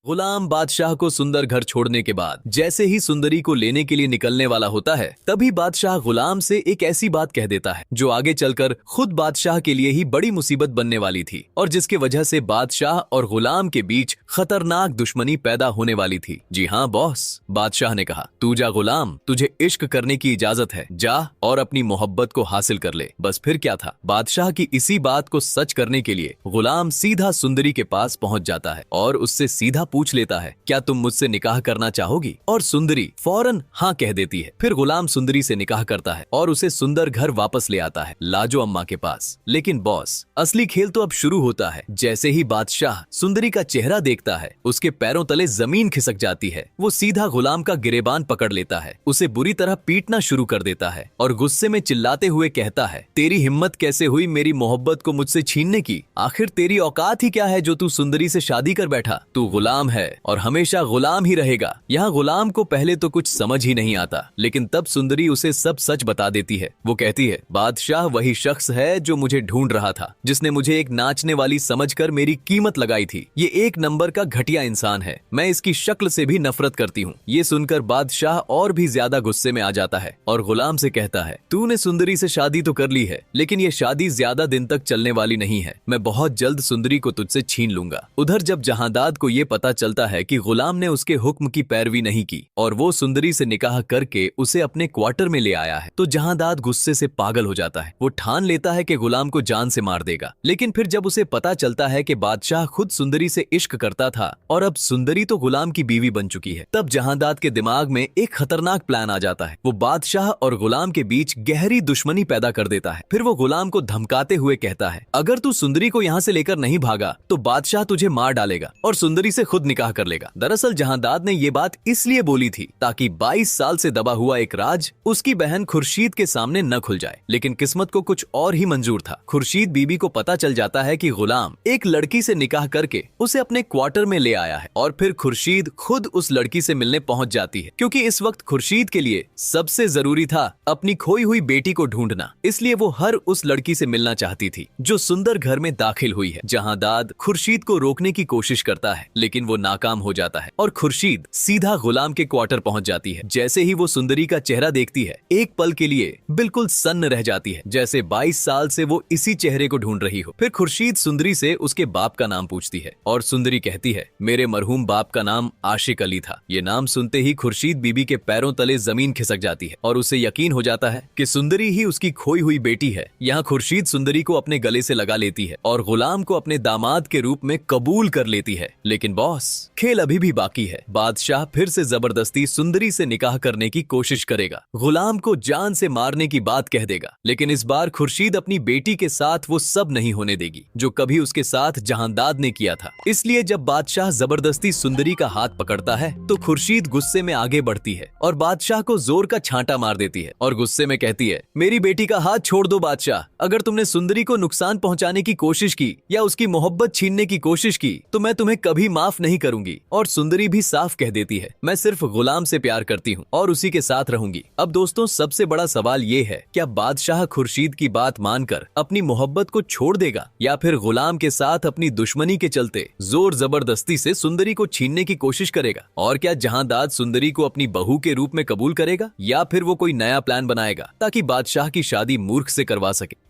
गुलाम बादशाह को सुंदर घर छोड़ने के बाद जैसे ही सुंदरी को लेने के लिए निकलने वाला होता है, तभी बादशाह गुलाम से एक ऐसी बात कह देता है जो आगे चलकर खुद बादशाह के लिए ही बड़ी मुसीबत बनने वाली थी और जिसके वजह से बादशाह और गुलाम के बीच खतरनाक दुश्मनी पैदा होने वाली थी। जी हाँ बॉस, बादशाह ने कहा, तू जा गुलाम, तुझे इश्क करने की इजाजत है, जा और अपनी मोहब्बत को हासिल कर ले। बस फिर क्या था, बादशाह की इसी बात को सच करने के लिए गुलाम सीधा सुंदरी के पास पहुंच जाता है और उससे सीधा पूछ लेता है, क्या तुम मुझसे निकाह करना चाहोगी? और सुंदरी फौरन हाँ कह देती है। फिर गुलाम सुंदरी से निकाह करता है और उसे सुंदर घर वापस ले आता है लाजो अम्मा के पास। लेकिन बॉस, असली खेल तो अब शुरू होता है। जैसे ही बादशाह सुंदरी का चेहरा देखता है, उसके पैरों तले जमीन खिसक जाती है। वो सीधा गुलाम का गिरेबान पकड़ लेता है, उसे बुरी तरह पीटना शुरू कर देता है और गुस्से में चिल्लाते हुए कहता है, तेरी हिम्मत कैसे हुई मेरी मोहब्बत को मुझसे छीनने की? आखिर तेरी औकात ही क्या है जो तू सुंदरी से शादी कर बैठा? तू गुलाम है और हमेशा गुलाम ही रहेगा। यहाँ गुलाम को पहले तो कुछ समझ ही नहीं आता, लेकिन तब सुंदरी उसे सब सच बता देती है। वो कहती है, बादशाह वही शख्स है जो मुझे ढूंढ रहा था, जिसने मुझे एक नाचने वाली समझकर मेरी कीमत लगाई थी। ये एक नंबर का घटिया इंसान है, मैं इसकी शक्ल से भी नफरत करती हूँ। ये सुनकर बादशाह और भी ज्यादा गुस्से में आ जाता है और गुलाम से कहता है, तूने सुंदरी से शादी तो कर ली है, लेकिन ये शादी ज्यादा दिन तक चलने वाली नहीं है। मैं बहुत जल्द सुंदरी को तुझसे छीन लूंगा। उधर जब जहांदाद को ये पता चलता है कि गुलाम ने उसके हुक्म की पैरवी नहीं की और वो सुंदरी से निकाह करके उसे अपने क्वार्टर में ले आया है, तो जहांदाद गुस्से से पागल हो जाता है। वो ठान लेता है कि गुलाम को जान से मार देगा। लेकिन फिर जब उसे पता चलता है कि बादशाह खुद सुंदरी से इश्क करता था और अब सुंदरी तो गुलाम की बीवी बन चुकी है, तब जहांदाद के दिमाग में एक खतरनाक प्लान आ जाता है। वो बादशाह और गुलाम के बीच गहरी दुश्मनी पैदा कर देता है। फिर वो गुलाम को धमकाते हुए कहता है, अगर तू सुंदरी को यहाँ से लेकर नहीं भागा तो बादशाह तुझे मार डालेगा और सुंदरी से खुद निकाह कर लेगा। दरअसल जहांदाद ने ये बात इसलिए बोली थी ताकि 22 साल से दबा हुआ एक राज उसकी बहन खुर्शीद के सामने न खुल जाए। लेकिन किस्मत को कुछ और ही मंजूर था। खुर्शीद बीबी को पता चल जाता है कि गुलाम एक लड़की से निकाह करके उसे अपने क्वार्टर में ले आया है और फिर खुर्शीद खुद उस लड़की से मिलने पहुंच जाती है, क्योंकि इस वक्त खुर्शीद के लिए सबसे जरूरी था अपनी खोई हुई बेटी को ढूंढना। इसलिए वो हर उस लड़की से मिलना चाहती थी जो सुंदर घर में दाखिल हुई है। जहांदाद खुर्शीद को रोकने की कोशिश करता है, लेकिन वो नाकाम हो जाता है और खुर्शीद सीधा गुलाम के क्वार्टर पहुंच जाती है। जैसे ही वो सुंदरी का चेहरा देखती है, एक पल के लिए बिल्कुल सन्न रह जाती है, जैसे 22 साल से वो इसी चेहरे को ढूंढ रही हो। फिर खुर्शीद सुंदरी से उसके बाप का नाम पूछती है और सुंदरी कहती है, मेरे मरहूम बाप का नाम आशिक अली था। ये नाम सुनते ही खुर्शीद बीबी के पैरों तले जमीन खिसक जाती है और उसे यकीन हो जाता है कि सुंदरी ही उसकी खोई हुई बेटी है। यहाँ खुर्शीद सुंदरी को अपने गले से लगा लेती है और गुलाम को अपने दामाद के रूप में कबूल कर लेती है। लेकिन बॉस, खेल अभी भी बाकी है। बादशाह फिर से जबरदस्ती सुंदरी से निकाह करने की कोशिश करेगा, गुलाम को जान से मारने की बात कह देगा। लेकिन इस बार खुर्शीद अपनी बेटी के साथ वो सब नहीं होने देगी जो कभी उसके साथ जहांदाद ने किया था। इसलिए जब बादशाह जबरदस्ती सुंदरी का हाथ पकड़ता है तो खुर्शीद गुस्से में आगे बढ़ती है और बादशाह को जोर का छांटा मार देती है और गुस्से में कहती है, मेरी बेटी का हाथ छोड़ दो बादशाह। अगर तुमने सुंदरी को नुकसान पहुंचाने की कोशिश की या उसकी मोहब्बत छीनने की कोशिश की तो मैं तुम्हें कभी माफ नहीं करूंगी। और सुंदरी भी साफ कह देती है, मैं सिर्फ गुलाम से प्यार करती हूँ और उसी के साथ रहूंगी। अब दोस्तों, सबसे बड़ा सवाल ये है, क्या बादशाह खुर्शीद की बात मानकर अपनी मोहब्बत को छोड़ देगा या फिर गुलाम के साथ अपनी दुश्मनी के चलते जोर जबरदस्ती से सुंदरी को छीनने की कोशिश करेगा? और क्या जहांदाद सुंदरी को अपनी बहू के रूप में कबूल करेगा या फिर वो कोई नया प्लान बनाएगा ताकि बादशाह की शादी मूर्ख से करवा सके?